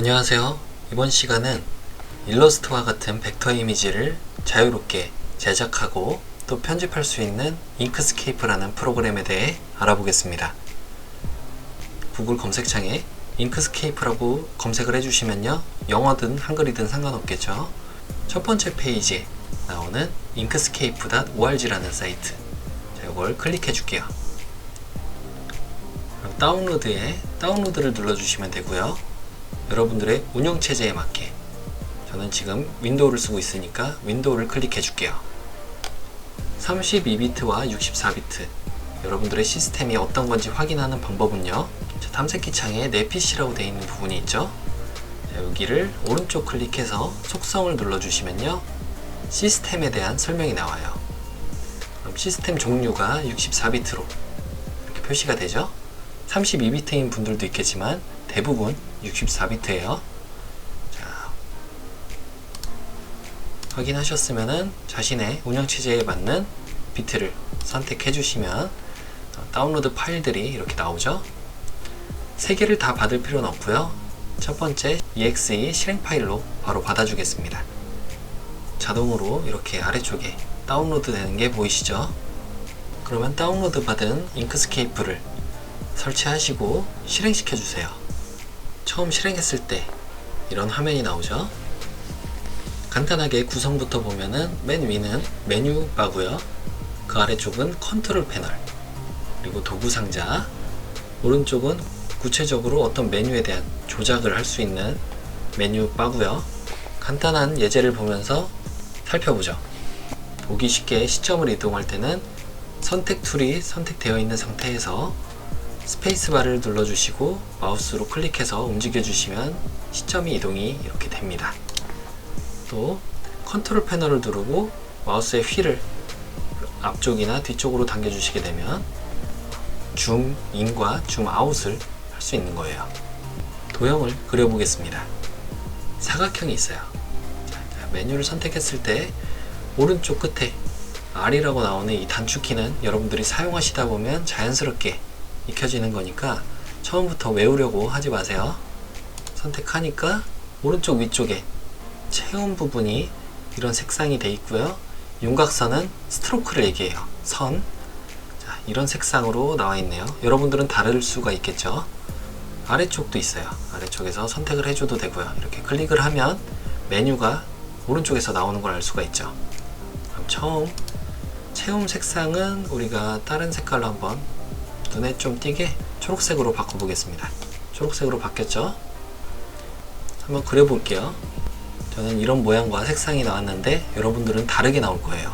안녕하세요. 이번 시간은 일러스트와 같은 벡터 이미지를 자유롭게 제작하고 또 편집할 수 있는 잉크스케이프라는 프로그램에 대해 알아보겠습니다. 구글 검색창에 잉크스케이프라고 검색을 해주시면요, 영어든 한글이든 상관없겠죠. 첫 번째 페이지에 나오는 inkscape.org라는 사이트, 이걸 클릭해 줄게요. 다운로드에 다운로드를 눌러주시면 되고요. 여러분들의 운영체제에 맞게, 저는 지금 윈도우를 쓰고 있으니까 윈도우를 클릭해 줄게요. 32비트와 64비트, 여러분들의 시스템이 어떤 건지 확인하는 방법은요, 탐색기 창에 내 PC라고 되어 있는 부분이 있죠. 여기를 오른쪽 클릭해서 속성을 눌러주시면요, 시스템에 대한 설명이 나와요. 그럼 시스템 종류가 64비트로 이렇게 표시가 되죠. 32비트인 분들도 있겠지만 대부분 64비트예요. 자, 확인하셨으면은 자신의 운영체제에 맞는 비트를 선택해 주시면 다운로드 파일들이 이렇게 나오죠. 3개를 다 받을 필요는 없고요. 첫 번째 exe 실행 파일로 바로 받아주겠습니다. 자동으로 이렇게 아래쪽에 다운로드 되는 게 보이시죠? 그러면 다운로드 받은 잉크스케이프를 설치하시고 실행시켜 주세요. 처음 실행했을 때 이런 화면이 나오죠. 간단하게 구성부터 보면은 맨 위는 메뉴 바고요. 그 아래쪽은 컨트롤 패널, 그리고 도구 상자, 오른쪽은 구체적으로 어떤 메뉴에 대한 조작을 할 수 있는 메뉴 바고요. 간단한 예제를 보면서 살펴보죠. 보기 쉽게 시점을 이동할 때는 선택 툴이 선택되어 있는 상태에서 스페이스바를 눌러주시고 마우스로 클릭해서 움직여주시면 시점이 이동이 이렇게 됩니다. 또 컨트롤 패널을 누르고 마우스의 휠을 앞쪽이나 뒤쪽으로 당겨주시게 되면 줌 인과 줌 아웃을 할 수 있는 거예요. 도형을 그려보겠습니다. 사각형이 있어요. 메뉴를 선택했을 때 오른쪽 끝에 R이라고 나오는 이 단축키는 여러분들이 사용하시다 보면 자연스럽게 익혀지는 거니까 처음부터 외우려고 하지 마세요. 선택하니까 오른쪽 위쪽에 체험 부분이 이런 색상이 돼 있고요. 윤곽선은 스트로크를 얘기해요. 선. 자, 이런 색상으로 나와 있네요. 여러분들은 다를 수가 있겠죠. 아래쪽도 있어요. 아래쪽에서 선택을 해줘도 되고요. 이렇게 클릭을 하면 메뉴가 오른쪽에서 나오는 걸 알 수가 있죠. 그럼 처음 체험 색상은 우리가 다른 색깔로 한번 눈에 좀 띄게 초록색으로 바꿔보겠습니다. 초록색으로 바뀌었죠? 한번 그려볼게요. 저는 이런 모양과 색상이 나왔는데 여러분들은 다르게 나올 거예요.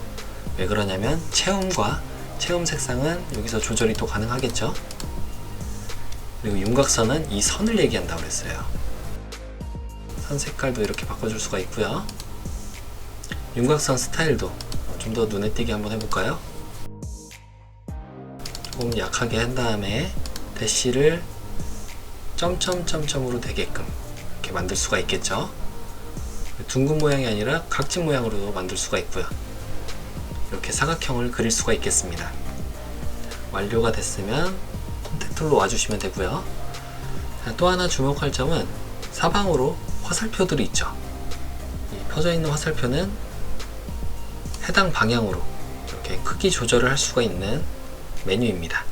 왜 그러냐면 체험과 체험 색상은 여기서 조절이 또 가능하겠죠? 그리고 윤곽선은 이 선을 얘기한다고 그랬어요. 선 색깔도 이렇게 바꿔줄 수가 있고요. 윤곽선 스타일도 좀 더 눈에 띄게 한번 해볼까요? 조금 약하게 한 다음에 대시를 점점점점으로 되게끔 이렇게 만들 수가 있겠죠. 둥근 모양이 아니라 각진 모양으로 만들 수가 있고요. 이렇게 사각형을 그릴 수가 있겠습니다. 완료가 됐으면 컨택 툴로 와주시면 되고요. 또 하나 주목할 점은 사방으로 화살표들이 있죠. 이 펴져 있는 화살표는 해당 방향으로 이렇게 크기 조절을 할 수가 있는 메뉴입니다.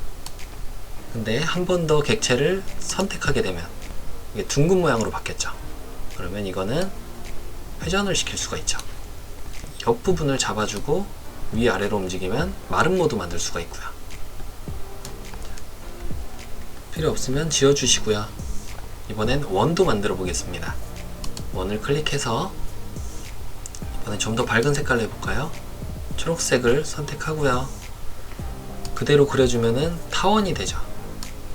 근데 한 번 더 객체를 선택하게 되면 이게 둥근 모양으로 바뀌었죠. 그러면 이거는 회전을 시킬 수가 있죠. 옆부분을 잡아주고 위아래로 움직이면 마른 모드 만들 수가 있고요. 필요 없으면 지워주시고요. 이번엔 원도 만들어 보겠습니다. 원을 클릭해서 이번엔 좀 더 밝은 색깔로 해볼까요? 초록색을 선택하고요. 그대로 그려주면은 타원이 되죠.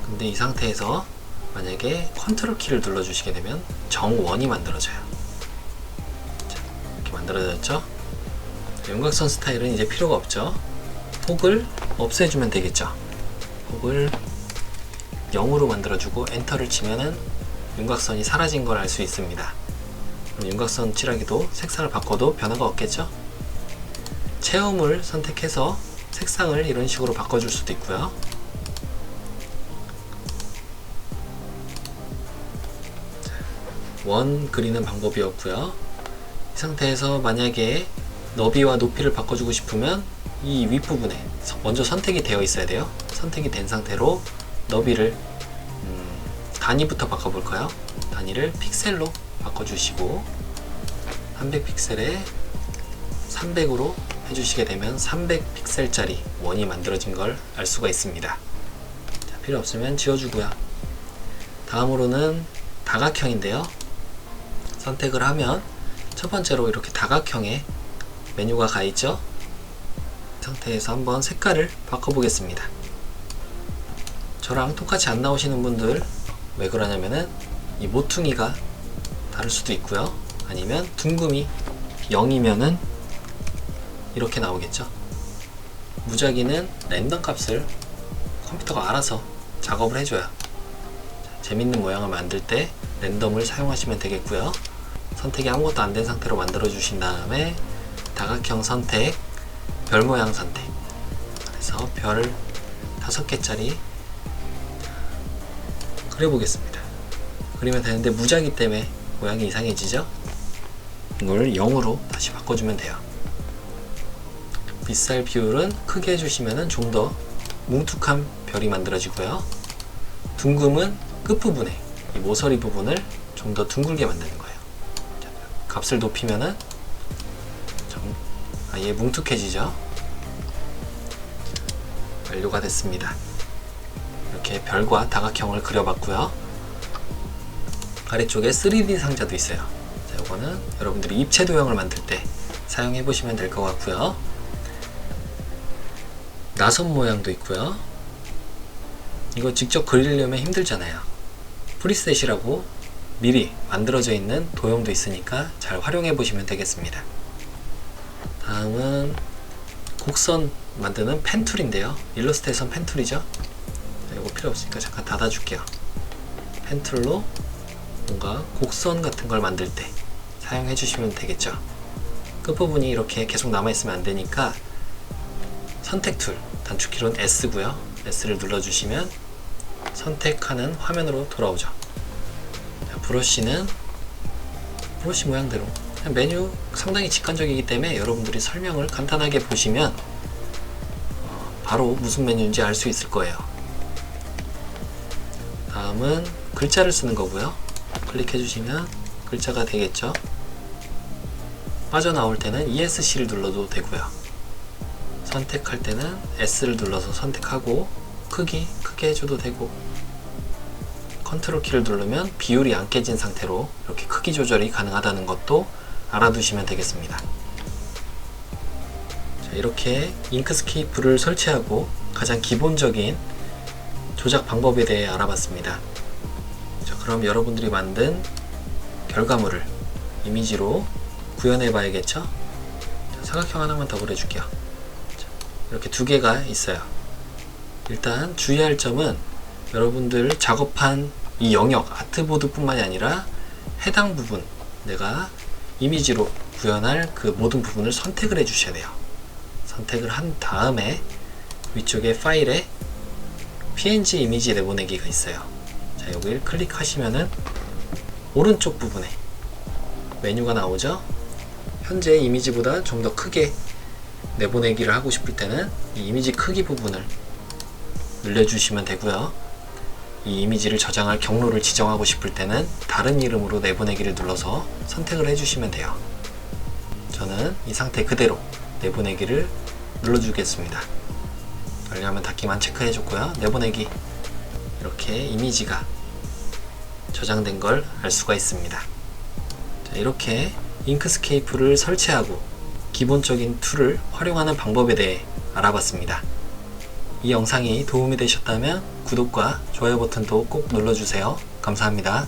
근데 이 상태에서 만약에 컨트롤 키를 눌러주시게 되면 정원이 만들어져요. 자, 이렇게 만들어졌죠? 윤곽선 스타일은 이제 필요가 없죠. 폭을 없애주면 되겠죠. 폭을 0으로 만들어주고 엔터를 치면은 윤곽선이 사라진 걸 알 수 있습니다. 그럼 윤곽선 칠하기도 색상을 바꿔도 변화가 없겠죠? 체험을 선택해서 색상을 이런 식으로 바꿔줄 수도 있고요. 원 그리는 방법이었고요. 이 상태에서 만약에 너비와 높이를 바꿔주고 싶으면 이 윗부분에 먼저 선택이 되어 있어야 돼요. 선택이 된 상태로 너비를 단위부터 바꿔볼까요? 단위를 픽셀로 바꿔주시고 300픽셀에 300으로 해주시게 되면 300픽셀짜리 원이 만들어진 걸 알 수가 있습니다. 자, 필요 없으면 지워주고요. 다음으로는 다각형인데요. 선택을 하면 첫 번째로 이렇게 다각형에 메뉴가 가 있죠. 이 상태에서 한번 색깔을 바꿔보겠습니다. 저랑 똑같이 안 나오시는 분들 왜 그러냐면은 이 모퉁이가 다를 수도 있고요. 아니면 둥금이 0이면은 이렇게 나오겠죠. 무작위는 랜덤 값을 컴퓨터가 알아서 작업을 해줘요. 재밌는 모양을 만들 때 랜덤을 사용하시면 되겠고요. 선택이 아무것도 안 된 상태로 만들어 주신 다음에 다각형 선택, 별 모양 선택. 그래서 별 5개짜리 그려보겠습니다. 그리면 되는데 무작위 때문에 모양이 이상해지죠? 이걸 0으로 다시 바꿔주면 돼요. 빗살 비율은 크게 해주시면 좀 더 뭉툭한 별이 만들어지고요. 둥금은 끝부분에 이 모서리 부분을 좀 더 둥글게 만드는 거예요. 자, 값을 높이면은 좀 아예 뭉툭해지죠. 완료가 됐습니다. 이렇게 별과 다각형을 그려봤고요. 아래쪽에 3D 상자도 있어요. 자, 이거는 여러분들이 입체 도형을 만들 때 사용해 보시면 될 것 같고요. 나선 모양도 있고요. 이거 직접 그리려면 힘들잖아요. 프리셋이라고 미리 만들어져 있는 도형도 있으니까 잘 활용해 보시면 되겠습니다. 다음은 곡선 만드는 펜 툴인데요. 일러스트레이션 펜 툴이죠. 이거 필요 없으니까 잠깐 닫아줄게요. 펜 툴로 뭔가 곡선 같은 걸 만들 때 사용해 주시면 되겠죠. 끝부분이 이렇게 계속 남아있으면 안 되니까 선택 툴, 단축키로는 S고요. S를 눌러주시면 선택하는 화면으로 돌아오죠. 자, 브러쉬는 브러쉬 모양대로 메뉴 상당히 직관적이기 때문에 여러분들이 설명을 간단하게 보시면 바로 무슨 메뉴인지 알 수 있을 거예요. 다음은 글자를 쓰는 거고요. 클릭해 주시면 글자가 되겠죠. 빠져나올 때는 ESC를 눌러도 되고요. 선택할 때는 S를 눌러서 선택하고 크기 크게 해줘도 되고, 컨트롤 키를 누르면 비율이 안 깨진 상태로 이렇게 크기 조절이 가능하다는 것도 알아두시면 되겠습니다. 자, 이렇게 잉크스케이프를 설치하고 가장 기본적인 조작 방법에 대해 알아봤습니다. 자, 그럼 여러분들이 만든 결과물을 이미지로 구현해 봐야겠죠? 자, 사각형 하나만 더 그려줄게요. 자, 이렇게 두 개가 있어요. 일단 주의할 점은 여러분들 작업한 이 영역, 아트보드 뿐만이 아니라 해당 부분, 내가 이미지로 구현할 그 모든 부분을 선택을 해 주셔야 돼요. 선택을 한 다음에 위쪽에 파일에 PNG 이미지 내보내기가 있어요. 자, 여기를 클릭하시면은 오른쪽 부분에 메뉴가 나오죠. 현재 이미지보다 좀 더 크게 내보내기를 하고 싶을 때는 이 이미지 크기 부분을 늘려주시면 되고요. 이 이미지를 저장할 경로를 지정하고 싶을 때는 다른 이름으로 내보내기를 눌러서 선택을 해주시면 돼요. 저는 이 상태 그대로 내보내기를 눌러주겠습니다. 완료하면 닫기만 체크해줬고요. 내보내기, 이렇게 이미지가 저장된 걸 알 수가 있습니다. 자, 이렇게 잉크스케이프를 설치하고 기본적인 툴을 활용하는 방법에 대해 알아봤습니다. 이 영상이 도움이 되셨다면 구독과 좋아요 버튼도 꼭 눌러주세요. 감사합니다.